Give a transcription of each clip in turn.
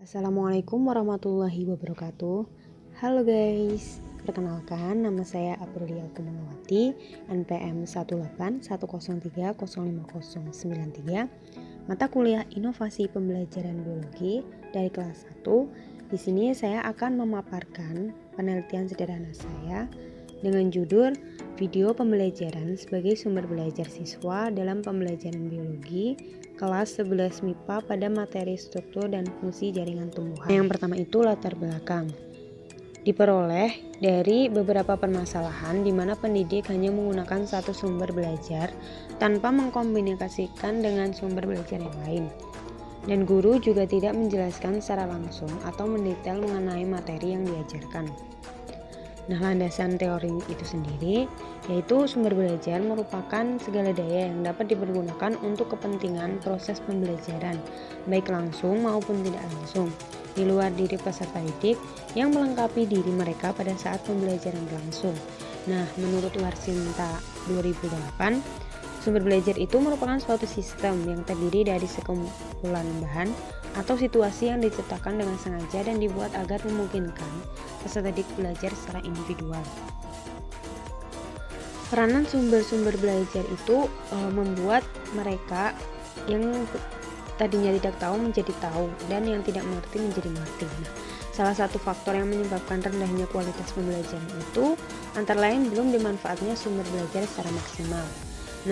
Assalamualaikum warahmatullahi wabarakatuh. Halo guys, perkenalkan nama saya Aprilia Kemalawati, NPM 18180305093, mata kuliah Inovasi Pembelajaran Biologi dari kelas 1. Di sini saya akan memaparkan penelitian sederhana saya dengan judul Video Pembelajaran sebagai Sumber Belajar Siswa dalam Pembelajaran Biologi kelas 11 MIPA pada materi struktur dan fungsi jaringan tumbuhan. Yang pertama itu latar belakang. Diperoleh dari beberapa permasalahan di mana pendidik hanya menggunakan satu sumber belajar tanpa mengkomunikasikan dengan sumber belajar yang lain. Dan guru juga tidak menjelaskan secara langsung atau mendetail mengenai materi yang diajarkan. Nah, landasan teori itu sendiri yaitu sumber belajar merupakan segala daya yang dapat dipergunakan untuk kepentingan proses pembelajaran, baik langsung maupun tidak langsung, di luar diri peserta didik yang melengkapi diri mereka pada saat pembelajaran berlangsung. Nah, menurut Warsinta 2008, sumber belajar itu merupakan suatu sistem yang terdiri dari sekumpulan bahan atau situasi yang diciptakan dengan sengaja dan dibuat agar memungkinkan peserta didik belajar secara individual. Peranan sumber-sumber belajar itu membuat mereka yang tadinya tidak tahu menjadi tahu dan yang tidak mengerti menjadi mengerti. Nah, salah satu faktor yang menyebabkan rendahnya kualitas pembelajaran itu antara lain belum dimanfaatnya sumber belajar secara maksimal.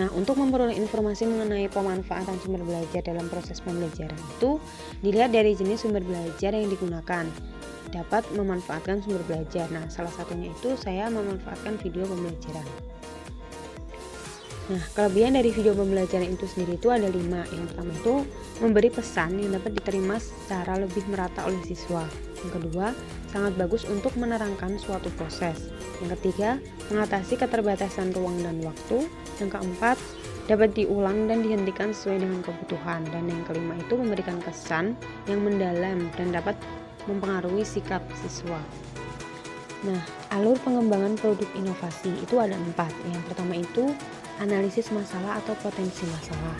Nah, untuk memperoleh informasi mengenai pemanfaatan sumber belajar dalam proses pembelajaran itu dilihat dari jenis sumber belajar yang digunakan. Dapat memanfaatkan sumber belajar. Nah, salah satunya itu saya memanfaatkan video pembelajaran. Nah, kelebihan dari video pembelajaran itu sendiri itu ada 5. Yang pertama itu memberi pesan yang dapat diterima secara lebih merata oleh siswa. Yang kedua, sangat bagus untuk menerangkan suatu proses. Yang ketiga, mengatasi keterbatasan ruang dan waktu. Yang keempat, dapat diulang dan dihentikan sesuai dengan kebutuhan. Dan yang kelima itu memberikan kesan yang mendalam dan dapat mempengaruhi sikap siswa. Nah, alur pengembangan produk inovasi itu ada 4. Yang pertama itu analisis masalah atau potensi masalah.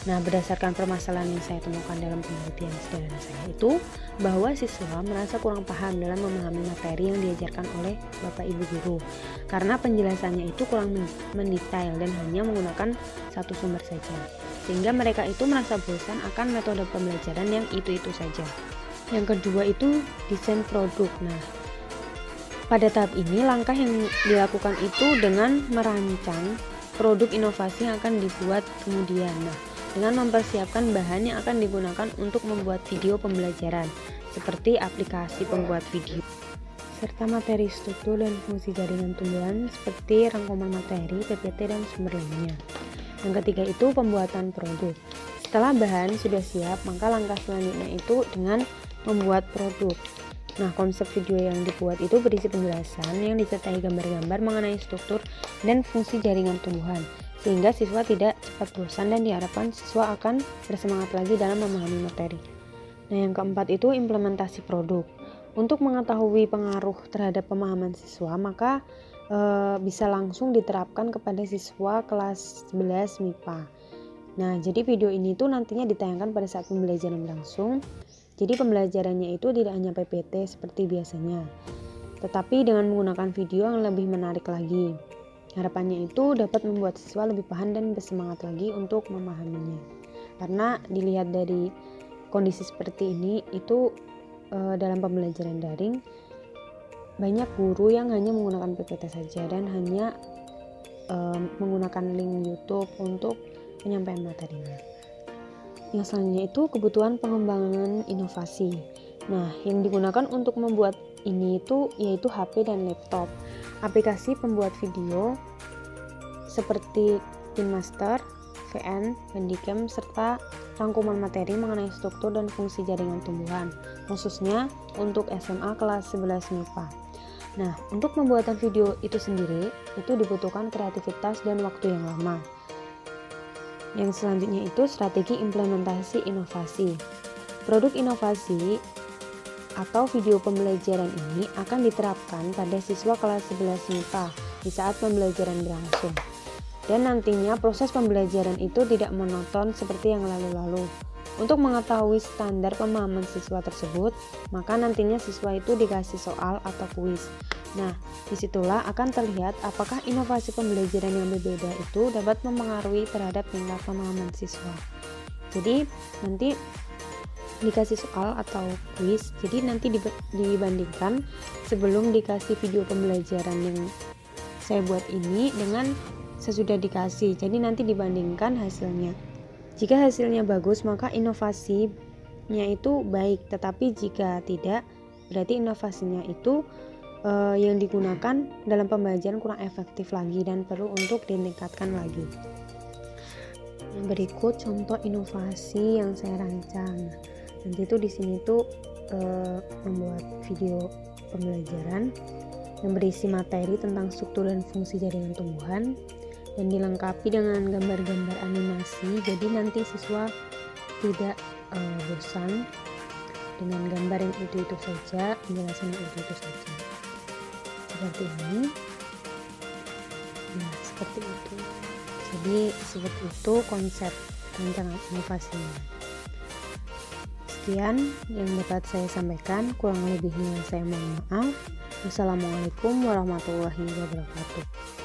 Nah, berdasarkan permasalahan yang saya temukan dalam penelitian sederhana saya itu bahwa siswa merasa kurang paham dalam memahami materi yang diajarkan oleh Bapak Ibu guru karena penjelasannya itu kurang mendetail dan hanya menggunakan satu sumber saja, sehingga mereka itu merasa bosan akan metode pembelajaran yang itu-itu saja. Yang kedua itu desain produk. Nah, pada tahap ini langkah yang dilakukan itu dengan merancang produk inovasi yang akan dibuat kemudian. Nah, dengan mempersiapkan bahan yang akan digunakan untuk membuat video pembelajaran seperti aplikasi pembuat video serta materi struktur dan fungsi jaringan tumbuhan seperti rangkuman materi, PPT, dan sumber lainnya. Yang ketiga itu pembuatan produk. Setelah bahan sudah siap, maka langkah selanjutnya itu dengan membuat produk. Nah, konsep video yang dibuat itu berisi penjelasan yang disertai gambar-gambar mengenai struktur dan fungsi jaringan tumbuhan, sehingga siswa tidak cepat bosan dan diharapkan siswa akan bersemangat lagi dalam memahami materi. Nah, yang keempat itu implementasi produk. Untuk mengetahui pengaruh terhadap pemahaman siswa, maka bisa langsung diterapkan kepada siswa kelas 11 MIPA. Nah, jadi video ini tuh nantinya ditayangkan pada saat pembelajaran berlangsung. Jadi pembelajarannya itu tidak hanya PPT seperti biasanya, tetapi dengan menggunakan video yang lebih menarik lagi. Harapannya itu dapat membuat siswa lebih paham dan bersemangat lagi untuk memahaminya. Karena dilihat dari kondisi seperti ini itu dalam pembelajaran daring banyak guru yang hanya menggunakan PPT saja dan hanya menggunakan link YouTube untuk penyampaian materinya. Yang selanjutnya itu kebutuhan pengembangan inovasi. Nah, yang digunakan untuk membuat ini itu yaitu HP dan laptop. Aplikasi pembuat video seperti KineMaster, VN, Handycam, serta rangkuman materi mengenai struktur dan fungsi jaringan tumbuhan, khususnya untuk SMA kelas 11 MIPA. Nah, untuk pembuatan video itu sendiri itu dibutuhkan kreativitas dan waktu yang lama. Yang selanjutnya itu strategi implementasi inovasi. Produk inovasi atau video pembelajaran ini akan diterapkan pada siswa kelas 11 MIPA di saat pembelajaran berlangsung. Dan nantinya proses pembelajaran itu tidak monoton seperti yang lalu-lalu. Untuk mengetahui standar pemahaman siswa tersebut, maka nantinya siswa itu dikasih soal atau kuis. Nah, disitulah akan terlihat apakah inovasi pembelajaran yang berbeda itu dapat mempengaruhi terhadap tingkat pemahaman siswa. Jadi, nanti dikasih soal atau kuis, jadi nanti dibandingkan sebelum dikasih video pembelajaran yang saya buat ini dengan sesudah dikasih. Jadi nanti dibandingkan hasilnya. Jika hasilnya bagus, maka inovasinya itu baik, tetapi jika tidak, berarti inovasinya itu yang digunakan dalam pembelajaran kurang efektif lagi dan perlu untuk ditingkatkan lagi. Yang berikut contoh inovasi yang saya rancang. Nanti itu di sini tuh membuat video pembelajaran yang berisi materi tentang struktur dan fungsi jaringan tumbuhan dan dilengkapi dengan gambar-gambar animasi, jadi nanti siswa tidak bosan dengan gambar yang itu saja, penjelasan yang itu saja. Seperti ini. Nah, seperti itu. Jadi seperti itu konsep rancangan inovasinya. Sekian yang dapat saya sampaikan, kurang lebihnya saya mohon maaf. Wassalamualaikum warahmatullahi wabarakatuh.